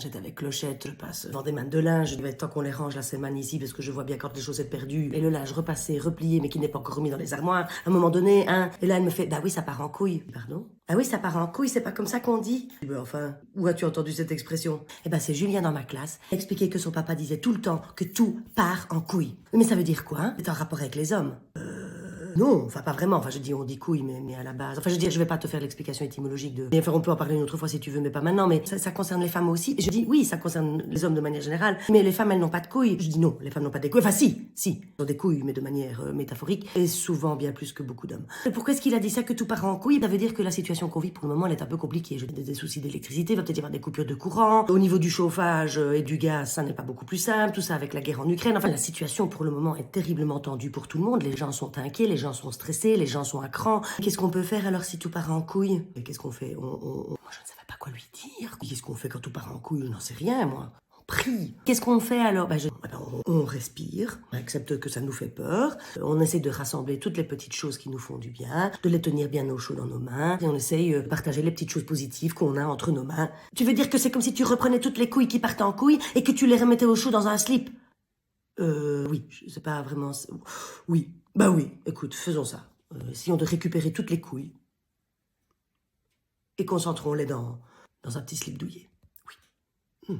J'étais avec Clochette, je passe devant des mannes de linge, je dis, tant qu'on les range, là c'est man ici, parce que je vois bien quand les chaussettes perdues, et le linge repassé, replié, mais qui n'est pas encore remis dans les armoires, à un moment donné, hein, et là elle me fait, bah oui, ça part en couille. Pardon? Ah oui, ça part en couille, c'est pas comme ça qu'on dit. Ben enfin, où as-tu entendu cette expression? Eh ben c'est Julien dans ma classe, expliquait que son papa disait tout le temps que tout part en couille. Mais ça veut dire quoi, hein? C'est en rapport avec les hommes. Non, enfin pas vraiment. Enfin je dis on dit couille, mais à la base. Enfin je veux dire, je vais pas te faire l'explication étymologique de. Mais enfin on peut en parler une autre fois si tu veux, mais pas maintenant. Mais ça concerne les femmes aussi. Je dis oui, ça concerne les hommes de manière générale. Mais les femmes elles n'ont pas de couilles. Je dis non, les femmes n'ont pas des couilles. Enfin si, elles ont des couilles, mais de manière métaphorique et souvent bien plus que beaucoup d'hommes. Et pourquoi est-ce qu'il a dit ça que tout part en couille? Ça veut dire que la situation qu'on vit pour le moment elle est un peu compliquée. J'ai des soucis d'électricité, il va peut-être y avoir des coupures de courant. Au niveau du chauffage et du gaz, ça n'est pas beaucoup plus simple. Tout ça avec la guerre en Ukraine. Enfin la situation pour le moment est terriblement tendue pour tout le monde. Les gens sont inquiets, les gens sont stressés. Les gens sont à cran. Qu'est-ce qu'on peut faire alors si tout part en couille? Mais qu'est-ce qu'on fait? Moi, je ne savais pas quoi lui dire. Qu'est-ce qu'on fait quand tout part en couille? Je n'en sais rien, moi. On prie. Qu'est-ce qu'on fait alors? On respire, on accepte que ça nous fait peur, on essaie de rassembler toutes les petites choses qui nous font du bien, de les tenir bien au chaud dans nos mains, et on essaye de partager les petites choses positives qu'on a entre nos mains. Tu veux dire que c'est comme si tu reprenais toutes les couilles qui partent en couille et que tu les remettais au chaud dans un slip? Oui, c'est pas vraiment... Oui, bah oui, écoute, faisons ça. Essayons de récupérer toutes les couilles et concentrons-les dans un petit slip douillet. Oui.